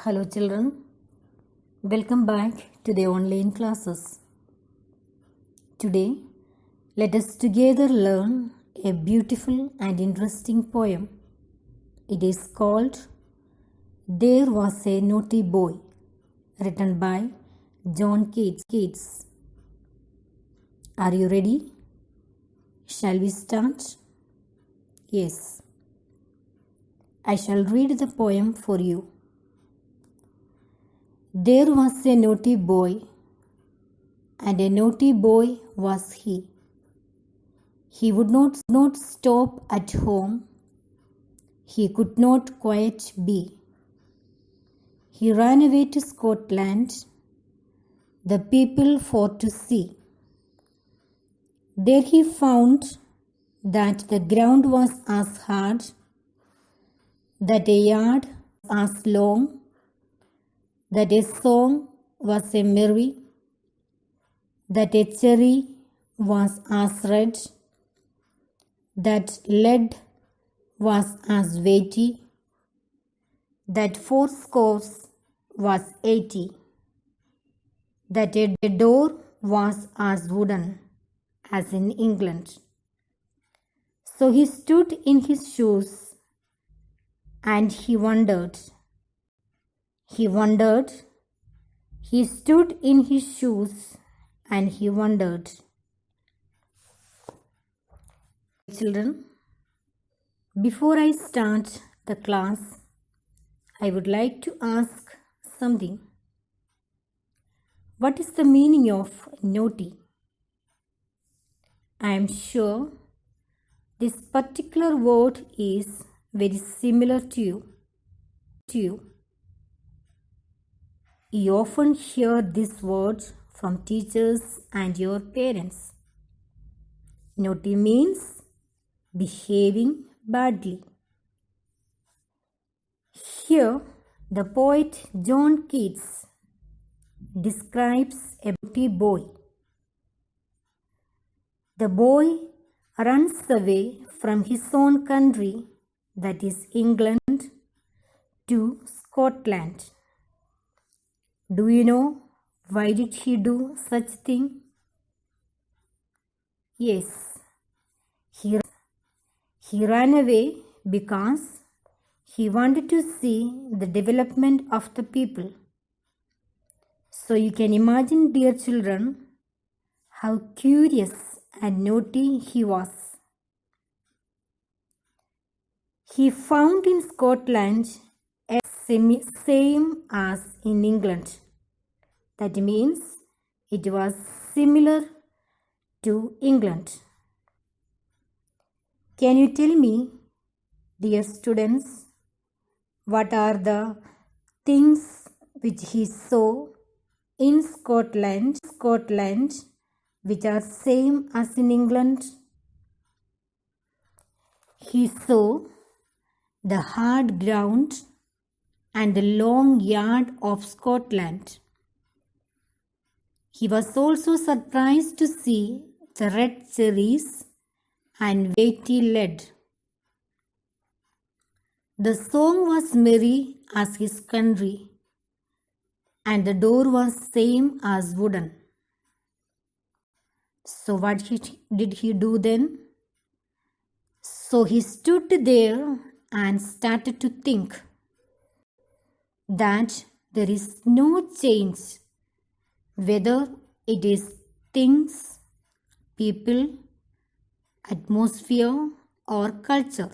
Hello children, welcome back to the online classes. Today, let us together learn a beautiful and interesting poem. It is called There Was a Naughty Boy, written by John Keats. Are you ready? Shall we start? Yes. I shall read the poem for you. There was a naughty boy, and a naughty boy was he. He would not stop at home. He could not quite be. He ran away to Scotland, the people for to see. There he found that the ground was as hard, that a yard as long, that a song was a merry, that a cherry was as red, that lead was as weighty, that 80 was 80, that a door was as wooden as in England. So he stood in his shoes and he wondered. He stood in his shoes and he wondered. Children, before I start the class, I would like to ask something. What is the meaning of naughty? I am sure this particular word is very similar to you. You often hear this word from teachers and your parents. Naughty means behaving badly. Here, the poet John Keats describes a naughty boy. The boy runs away from his own country, that is England, to Scotland. Do you know why did he do such thing? Yes, he ran away because he wanted to see the development of the people. So you can imagine, dear children, how curious and naughty he was. He found in Scotland a same as in England. That means it was similar to England. Can you tell me, dear students, what are the things which he saw in Scotland which are same as in England? He saw the hard ground and the long yard of Scotland. He was also surprised to see the red cherries and weighty lead. The song was merry as his country, and the door was same as wooden. So what did he do then? So he stood there and started to think that there is no change, whether it is things, people, atmosphere, or culture.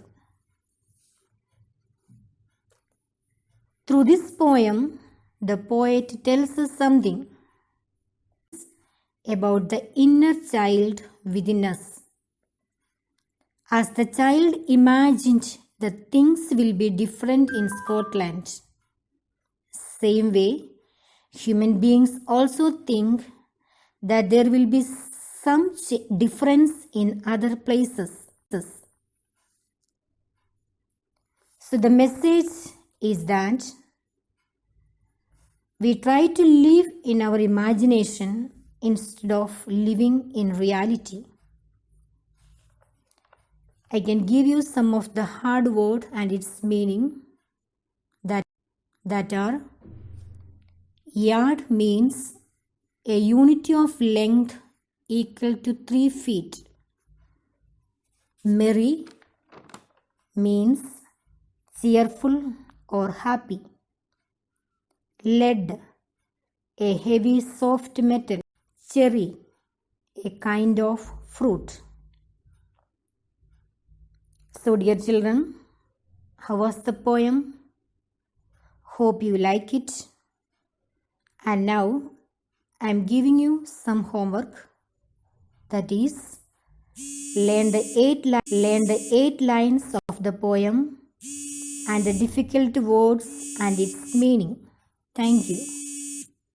Through this poem, the poet tells us something about the inner child within us. As the child imagined that things will be different in Scotland, same way, human beings also think that there will be some difference in other places. So the message is that we try to live in our imagination instead of living in reality. I can give you some of the hard word and its meaning that are Yard means a unit of length equal to 3 feet. Merry means cheerful or happy. Lead, a heavy soft metal. Cherry, a kind of fruit. So dear children, how was the poem? Hope you like it. And now I am giving you some homework. That is, learn the 8 lines of the poem and the difficult words and its meaning. Thank you.